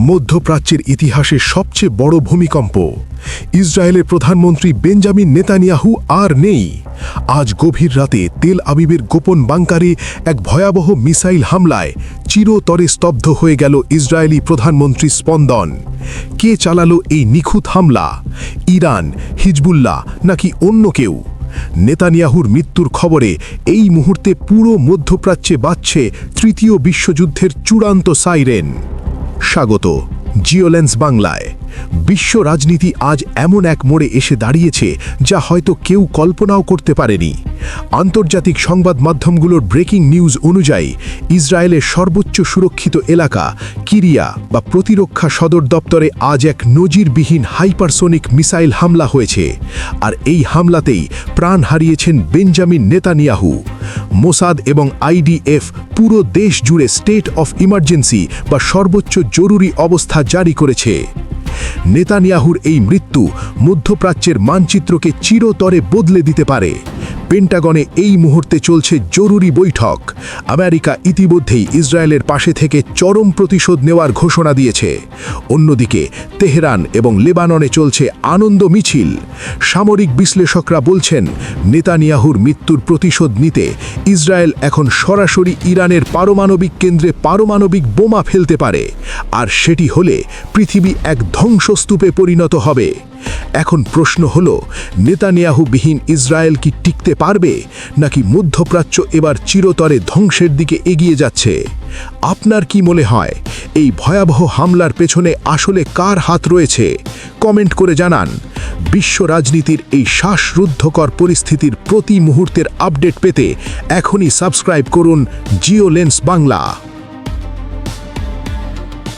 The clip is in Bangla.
মধ্যপ্রাচ্যের ইতিহাসে সবচেয়ে বড় ভূমিকম্প। ইসরায়েলের প্রধানমন্ত্রী বেঞ্জামিন নেতানিয়াহু আর নেই। আজ গভীর রাতে তেল আবিবের গোপন বাংকারে এক ভয়াবহ মিসাইল হামলায় চিরতরে স্তব্ধ হয়ে গেল ইসরায়েলি প্রধানমন্ত্রী স্পন্দন। কে চালালো এই নিখুঁত হামলা? ইরান, হিজবুল্লাহ নাকি অন্য কেউ? নেতানিয়াহুর মৃত্যুর খবরে এই মুহূর্তে পুরো মধ্যপ্রাচ্যে বাজছে তৃতীয় বিশ্বযুদ্ধের চূড়ান্ত সাইরেন। স্বাগত জিওলেন্স বাংলায়। বিশ্ব রাজনীতি আজ এমন এক মোড়ে এসে দাঁড়িয়েছে যা হয়তো কেউ কল্পনাও করতে পারেনি। আন্তর্জাতিক সংবাদ মাধ্যমগুলোর ব্রেকিং নিউজ অনুযায়ী ইসরায়েলের সর্বোচ্চ সুরক্ষিত এলাকা কিরিয়া বা প্রতিরক্ষা সদর দপ্তরে আজ এক নজিরবিহীন হাইপারসোনিক মিসাইল হামলা হয়েছে। আর এই হামলাতেই প্রাণ হারিয়েছেন বেঞ্জামিন নেতানিয়াহু। মোসাদ এবং আইডিএফ পুরো দেশ জুড়ে স্টেট অফ ইমার্জেন্সি বা সর্বোচ্চ জরুরি অবস্থা জারি করেছে। নেতানিয়াহুর এই মৃত্যু মধ্যপ্রাচ্যের মানচিত্রকে চিরতরে বদলে দিতে পারে। পেন্টাগনে এই মুহূর্তে চলছে জরুরি বৈঠক। আমেরিকা ইতিমধ্যেই ইসরায়েলের পাশে থেকে চরম প্রতিশোধ নেওয়ার ঘোষণা দিয়েছে। অন্যদিকে তেহরান এবং লেবাননে চলছে আনন্দ মিছিল। সামরিক বিশ্লেষকরা বলছেন, নেতানিয়াহুর মৃত্যুর প্রতিশোধ নিতে ইসরায়েল এখন সরাসরি ইরানের পারমাণবিক কেন্দ্রে পারমাণবিক বোমা ফেলতে পারে। আর সেটি হলে পৃথিবী এক ধ্বংসস্তূপে পরিণত হবে। এখন প্রশ্ন হল, নেতানিয়াহুবিহীন ইসরায়েল কি টিকতে পারবে, নাকি মধ্যপ্রাচ্য এবার চিরতরে ধ্বংসের দিকে এগিয়ে যাচ্ছে? আপনার কি মনে হয়, এই ভয়াবহ হামলার পেছনে আসলে কার হাত রয়েছে? কমেন্ট করে জানান। বিশ্ব রাজনীতির এই শ্বাসরুদ্ধকর পরিস্থিতির প্রতি মুহূর্তের আপডেট পেতে এখনই সাবস্ক্রাইব করুন জিওলেন্স বাংলা।